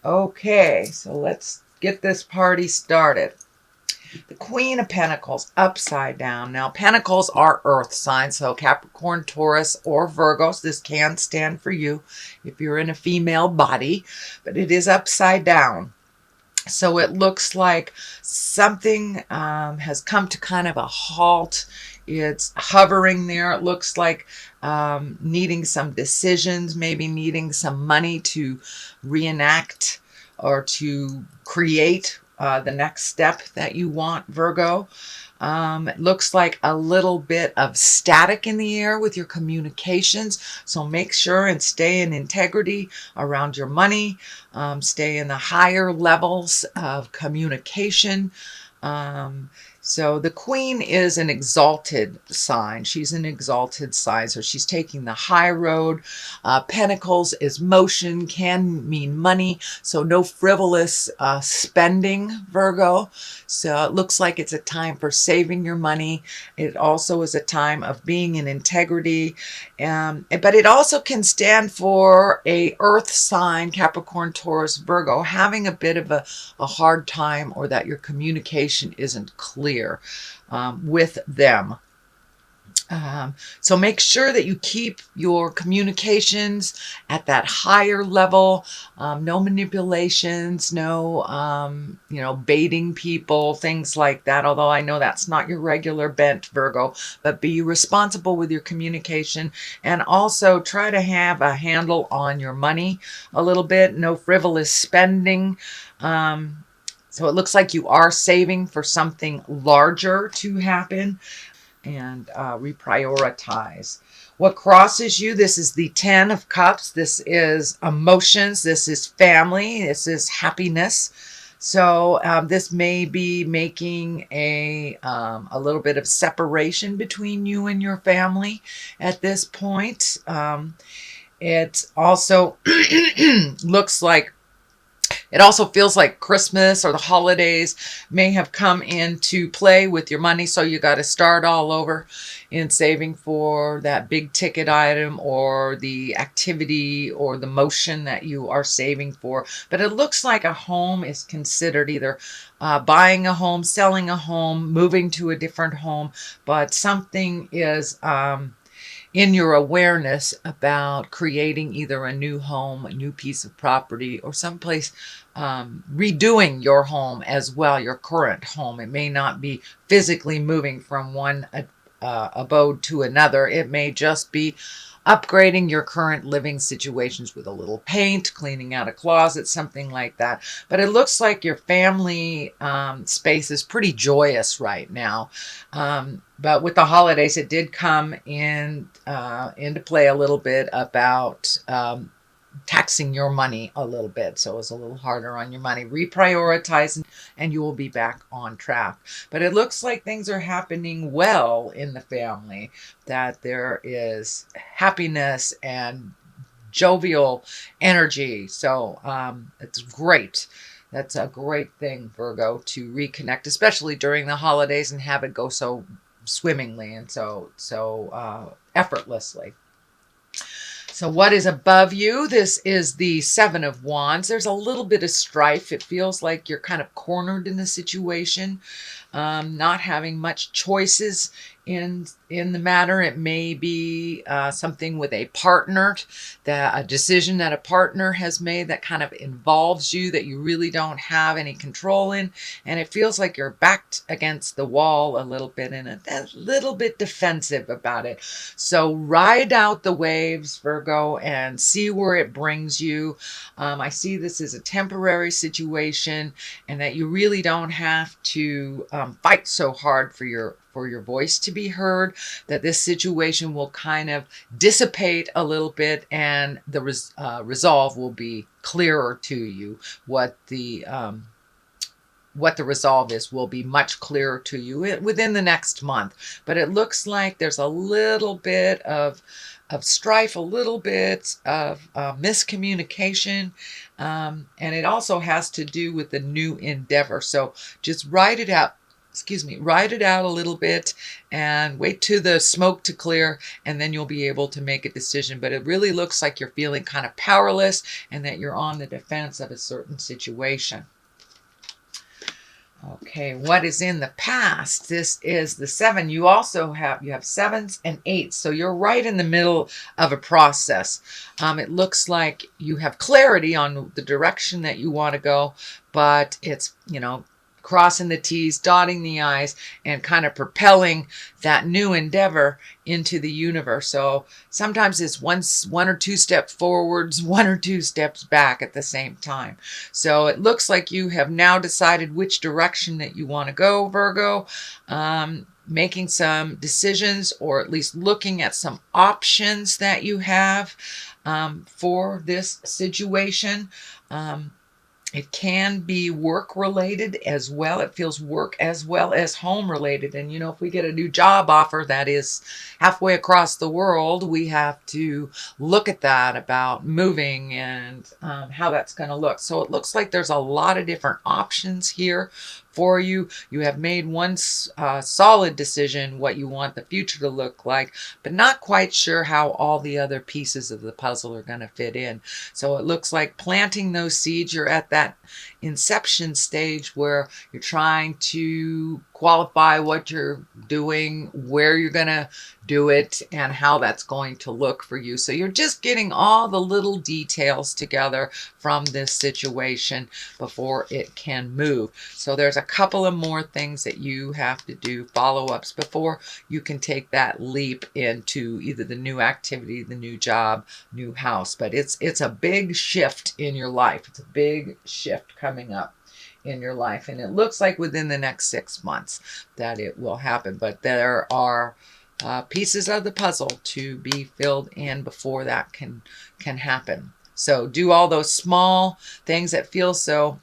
Okay, so let's get this party started. The Queen of Pentacles upside down. Now, Pentacles are earth signs, so Capricorn, Taurus, or Virgos. This can stand for you if you're in a female body, but it is upside down. So it looks like something has come to kind of a halt. It's hovering there. It looks like needing some decisions, maybe needing some money to reenact or to create the next step that you want, Virgo. It looks like a little bit of static in the air with your communications. So make sure and stay in integrity around your money. Stay in the higher levels of communication. So the Queen is an exalted sign. She's an exalted sign. So she's taking the high road. Pentacles is motion, can mean money. So no frivolous spending, Virgo. So it looks like it's a time for saving your money. It also is a time of being in integrity. But it also can stand for a earth sign, Capricorn, Taurus, Virgo, having a bit of a hard time, or that your communication isn't clear with them. So make sure that you keep your communications at that higher level. No manipulations, no, baiting people, things like that. Although I know that's not your regular bent, Virgo, but be responsible with your communication, and also try to have a handle on your money a little bit. No frivolous spending. So it looks like you are saving for something larger to happen, and reprioritize. What crosses you? This is the 10 of Cups. This is emotions. This is family. This is happiness. So this may be making a little bit of separation between you and your family at this point. It also looks like, it also feels like Christmas or the holidays may have come into play with your money. So you got to start all over in saving for that big ticket item or the activity or the motion that you are saving for. But it looks like a home is considered, either buying a home, selling a home, moving to a different home. But something is in your awareness about creating either a new home, a new piece of property, or someplace redoing your home as well, your current home. It may not be physically moving from one abode to another. It may just be upgrading your current living situations with a little paint, cleaning out a closet, something like that. But it looks like your family space is pretty joyous right now. But with the holidays, it did come in into play a little bit about taxing your money a little bit. So it was a little harder on your money. Reprioritize, and you will be back on track. But it looks like things are happening well in the family, that there is happiness and jovial energy. So it's great. That's a great thing, Virgo, to reconnect, especially during the holidays, and have it go so swimmingly and so effortlessly. So what is above you? This is the Seven of Wands. There's a little bit of strife. It feels like you're kind of cornered in the situation, not having much choices in the matter. It may be something with a partner, that a decision that a partner has made that kind of involves you, that you really don't have any control in, and it feels like you're backed against the wall a little bit, and a little bit defensive about it. So ride out the waves, Virgo, and see where it brings you. I see this as a temporary situation, and that you really don't have to fight so hard for your voice to be heard, that this situation will kind of dissipate a little bit, and the resolve will be clearer to you. What the resolve is will be much clearer to you within the next month. But it looks like there's a little bit of strife, a little bit of miscommunication, and it also has to do with the new endeavor. So just write it out. excuse me, ride it out a little bit and wait to the smoke to clear, and then you'll be able to make a decision. But it really looks like you're feeling kind of powerless and that you're on the defense of a certain situation. Okay, what is in the past? This is the 7. You also have 7s and 8s. So you're right in the middle of a process. It looks like you have clarity on the direction that you want to go, but it's, crossing the T's, dotting the I's, and kind of propelling that new endeavor into the universe. So sometimes it's one or two steps forwards, one or two steps back at the same time. So it looks like you have now decided which direction that you want to go, Virgo. Making some decisions, or at least looking at some options that you have for this situation. It can be work related as well. It feels work as well as home related. And, if we get a new job offer that is halfway across the world, we have to look at that about moving and how that's going to look. So it looks like there's a lot of different options here for you. You have made one solid decision what you want the future to look like, but not quite sure how all the other pieces of the puzzle are going to fit in. So it looks like planting those seeds. You're at that inception stage where you're trying to qualify what you're doing, where you're going to do it, and how that's going to look for you. So you're just getting all the little details together from this situation before it can move. So there's a couple of more things that you have to do, follow-ups, before you can take that leap into either the new activity, the new job, new house. But it's a big shift in your life. It's a big shift coming up in your life, and it looks like within the next 6 months that it will happen. But there are pieces of the puzzle to be filled in before that can happen. So do all those small things that feel so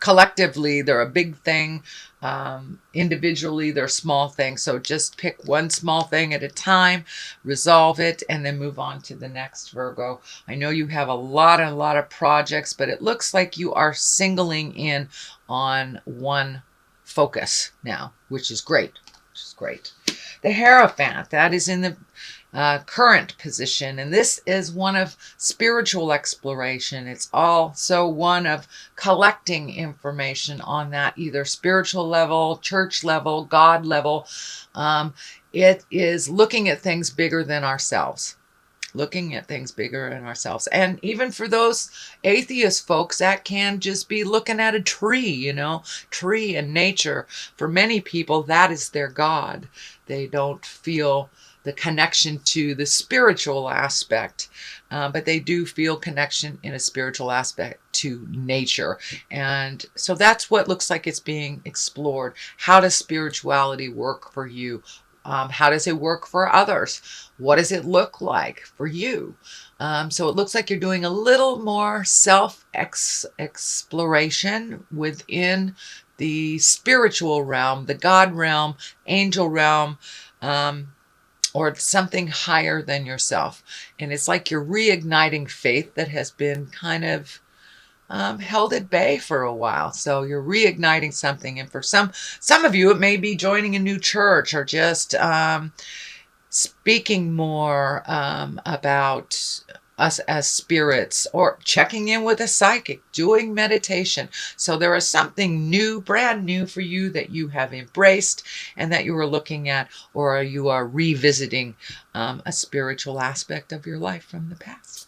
collectively they're a big thing. Individually they're small things. So just pick one small thing at a time, resolve it, and then move on to the next, Virgo. I know you have a lot of projects, but it looks like you are singling in on one focus now, which is great. The Hierophant, that is in the current position, and this is one of spiritual exploration. It's also one of collecting information on that either spiritual level, church level, God level. It is looking at things bigger than ourselves. And even for those atheist folks, that can just be looking at a tree, tree and nature. For many people, that is their God. They don't feel the connection to the spiritual aspect, but they do feel connection in a spiritual aspect to nature. And so that's what looks like it's being explored. How does spirituality work for you? How does it work for others? What does it look like for you? So it looks like you're doing a little more self-exploration within the spiritual realm, the God realm, angel realm, or something higher than yourself. And it's like you're reigniting faith that has been kind of held at bay for a while. So you're reigniting something. And for some of you, it may be joining a new church, or just speaking more about us as spirits, or checking in with a psychic, doing meditation. So there is something new, brand new for you that you have embraced and that you are looking at, or you are revisiting a spiritual aspect of your life from the past.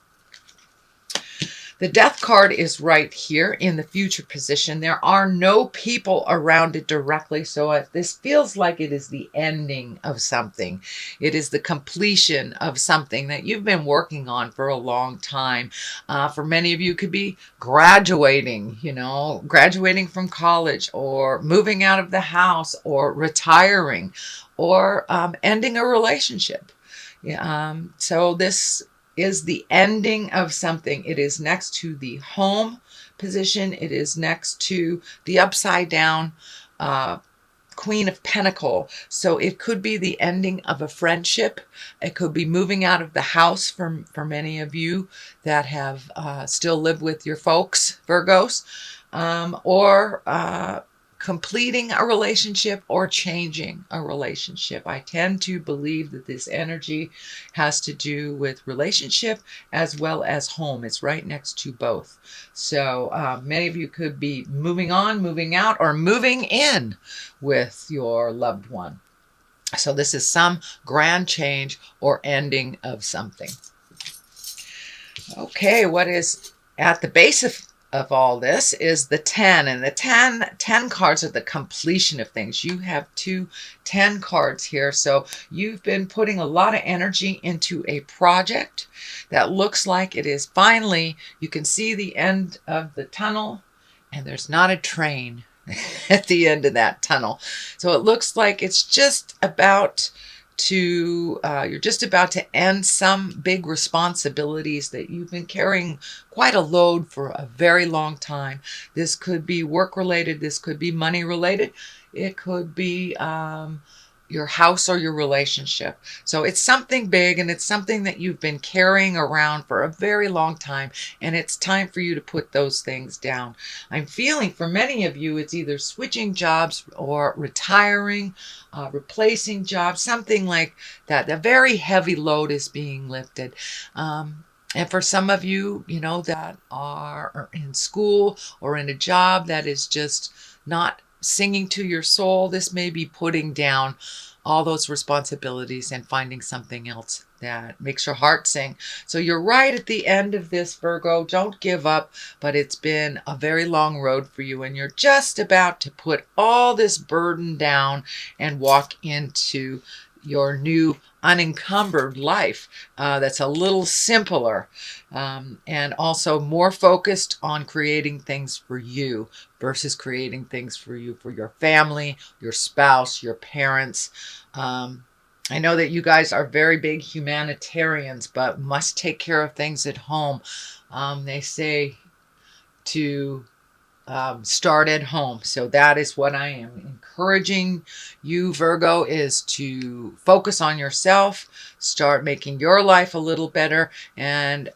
The Death card is right here in the future position. There are no people around it directly, so this feels like it is the ending of something. It is the completion of something that you've been working on for a long time. For many of you, it could be graduating, graduating from college, or moving out of the house, or retiring, or ending a relationship. So this is the ending of something. It is next to the home position. It is next to the upside down Queen of Pentacles. So it could be the ending of a friendship. It could be moving out of the house for many of you that have still lived with your folks, Virgos. or completing a relationship or changing a relationship. I tend to believe that this energy has to do with relationship as well as home. It's right next to both. So many of you could be moving on, moving out, or moving in with your loved one. So this is some grand change or ending of something. Okay, what is at the base of all this is the 10. And the 10 cards are the completion of things. You have 10 cards here. So you've been putting a lot of energy into a project that looks like it is finally, you can see the end of the tunnel, and there's not a train at the end of that tunnel. So it looks like it's just about to, you're just about to end some big responsibilities that you've been carrying quite a load for a very long time. This could be work related. This could be money related. It could be your house or your relationship. So it's something big, and it's something that you've been carrying around for a very long time, and it's time for you to put those things down. I'm feeling for many of you, it's either switching jobs or retiring, replacing jobs, something like that. A very heavy load is being lifted. And for some of you, you know, that are in school or in a job that is just not singing to your soul, this may be putting down all those responsibilities and finding something else that makes your heart sing. So you're right at the end of this, Virgo. Don't give up, but it's been a very long road for you, and you're just about to put all this burden down and walk into your new unencumbered life that's a little simpler and also more focused on creating things for you versus creating things for you, for your family, your spouse, your parents. I know that you guys are very big humanitarians, but must take care of things at home. They say to start at home. So that is what I am encouraging you, Virgo, is to focus on yourself, start making your life a little better. And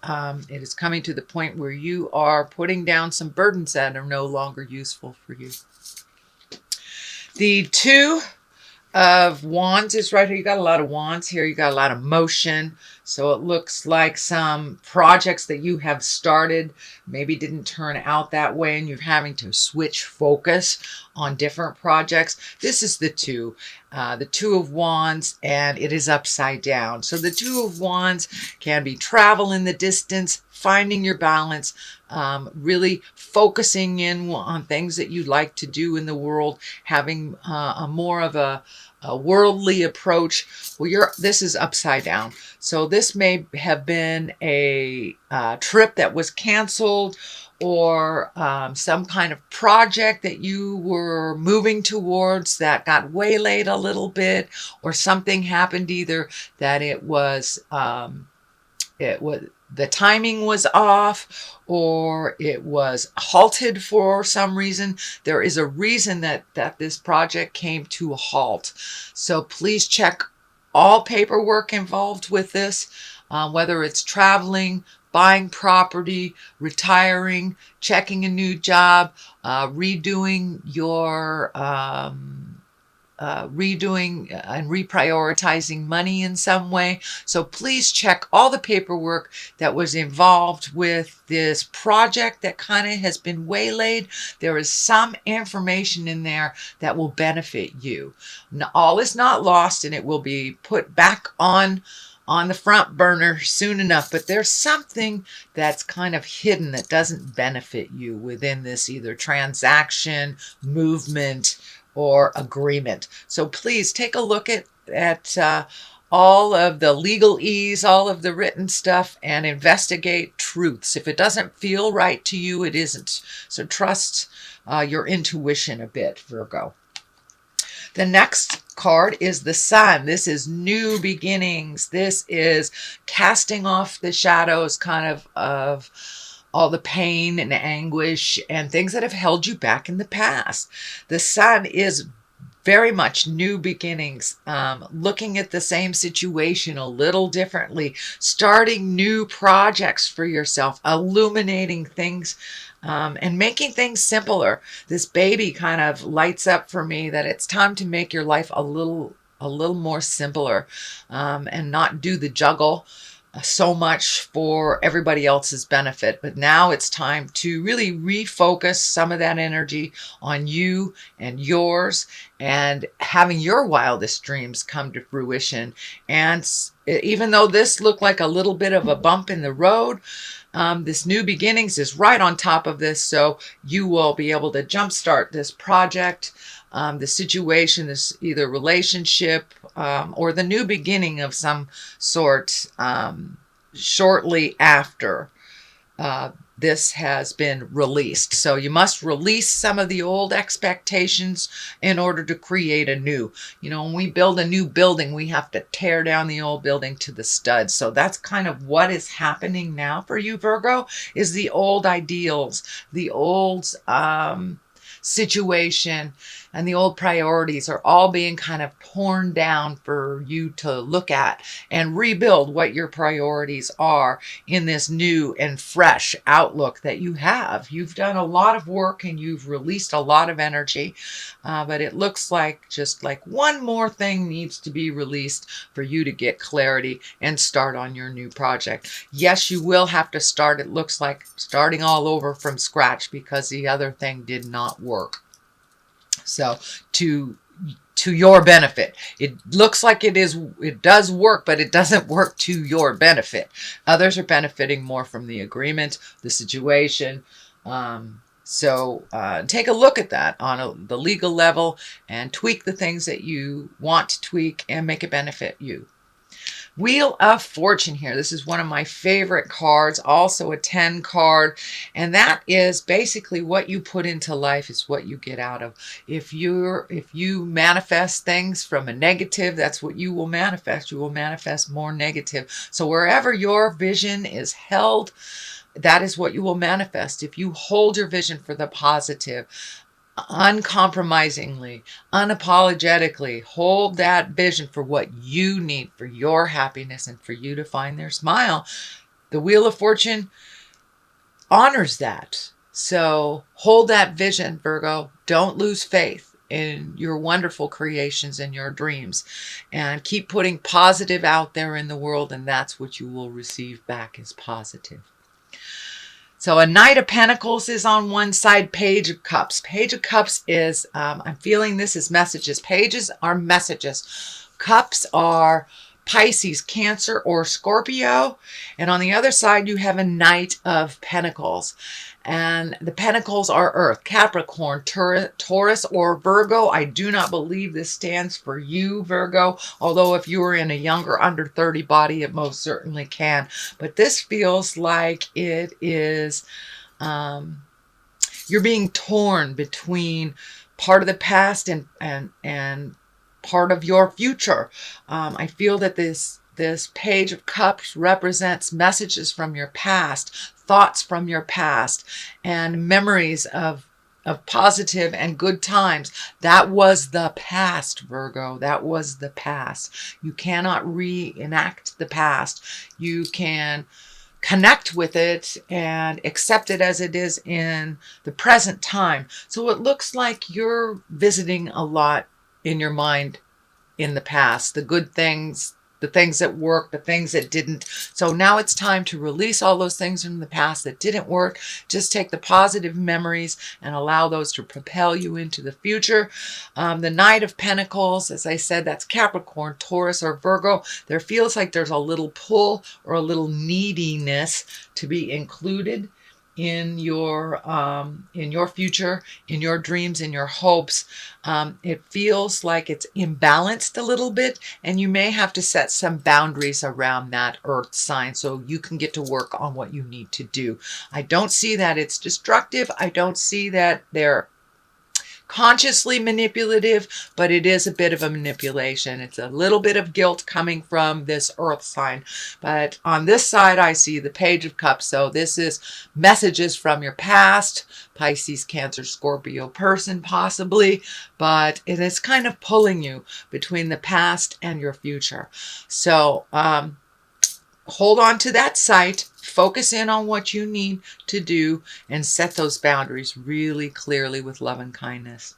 it is coming to the point where you are putting down some burdens that are no longer useful for you. The 2 of Wands is right here. You got a lot of wands here. You got a lot of motion. So it looks like some projects that you have started maybe didn't turn out that way, and you're having to switch focus on different projects. This is the 2 of Wands, and it is upside down. So the 2 of Wands can be travel in the distance, finding your balance, really focusing in on things that you like to do in the world, having a more of a worldly approach. Well, this is upside down. So this may have been a trip that was canceled, or some kind of project that you were moving towards that got waylaid a little bit, or something happened, either that it was the timing was off, or it was halted for some reason. There is a reason that this project came to a halt. So please check all paperwork involved with this, whether it's traveling, buying property, retiring, checking a new job, redoing your redoing and reprioritizing money in some way. So please check all the paperwork that was involved with this project that kind of has been waylaid. There is some information in there that will benefit you. Now, all is not lost, and it will be put back on the front burner soon enough, but there's something that's kind of hidden that doesn't benefit you within this either transaction, movement, or agreement. So please take a look at all of the legalese, all of the written stuff, and investigate truths. If it doesn't feel right to you, it isn't. So trust your intuition a bit, Virgo. The next card is the Sun. This is new beginnings. This is casting off the shadows kind of all the pain and anguish and things that have held you back in the past. The Sun is very much new beginnings, looking at the same situation a little differently, starting new projects for yourself, illuminating things, and making things simpler. This baby kind of lights up for me that it's time to make your life a little more simpler, and not do the juggle so much for everybody else's benefit. But now it's time to really refocus some of that energy on you and yours, and having your wildest dreams come to fruition. And even though this looked like a little bit of a bump in the road, this new beginnings is right on top of this. So you will be able to jumpstart this project, the situation, this either relationship, or the new beginning of some sort, shortly after this has been released. So you must release some of the old expectations in order to create a new. You know, when we build a new building, we have to tear down the old building to the studs. So that's kind of what is happening now for you, Virgo, is the old ideals, the old situation, and the old priorities are all being kind of torn down for you to look at and rebuild what your priorities are in this new and fresh outlook that you have. You've done a lot of work and you've released a lot of energy, but it looks like just like one more thing needs to be released for you to get clarity and start on your new project. Yes, you will have to start, it looks like, starting all over from scratch because the other thing did not work. So to your benefit, it looks like it does work, but it doesn't work to your benefit. Others are benefiting more from the agreement, the situation. So take a look at that on the legal level and tweak the things that you want to tweak and make it benefit you. Wheel of Fortune here. This is one of my favorite cards, also a 10 card. And that is basically what you put into life is what you get out of. If you manifest things from a negative, that's what you will manifest. You will manifest more negative. So wherever your vision is held, that is what you will manifest. If you hold your vision for the positive, uncompromisingly, unapologetically, hold that vision for what you need for your happiness and for you to find their smile. The Wheel of Fortune honors that. So hold that vision, Virgo. Don't lose faith in your wonderful creations and your dreams, and keep putting positive out there in the world, and that's what you will receive back as positive. So a Knight of Pentacles is on one side, Page of Cups. Page of Cups is, I'm feeling this is messages. Pages are messages. Cups are Pisces, Cancer, or Scorpio. And on the other side, you have a Knight of Pentacles. And the Pentacles are Earth, Capricorn, Taurus, or Virgo. I do not believe this stands for you, Virgo. Although if you are in a younger, under 30 body, it most certainly can. But this feels like it is, you're being torn between part of the past and part of your future. I feel that this Page of Cups represents messages from your past, thoughts from your past, and memories of positive and good times. That was the past, Virgo. That was the past. You cannot reenact the past. You can connect with it and accept it as it is in the present time. So it looks like you're visiting a lot in your mind in the past, the good things, the things that worked, the things that didn't. So now it's time to release all those things from the past that didn't work. Just take the positive memories and allow those to propel you into the future. The Knight of Pentacles, as I said, that's Capricorn, Taurus, or Virgo. There feels like there's a little pull or a little neediness to be included in your future, in your dreams, in your hopes. It feels like it's imbalanced a little bit, and you may have to set some boundaries around that Earth sign so you can get to work on what you need to do. I don't see that it's destructive. I don't see that they're consciously manipulative, but it is a bit of a manipulation. It's a little bit of guilt coming from this earth sign. But on this side, I see the Page of Cups. So this is messages from your past, Pisces, Cancer, Scorpio person possibly, but it is kind of pulling you between the past and your future. So hold on to that sight, focus in on what you need to do, and set those boundaries really clearly with love and kindness.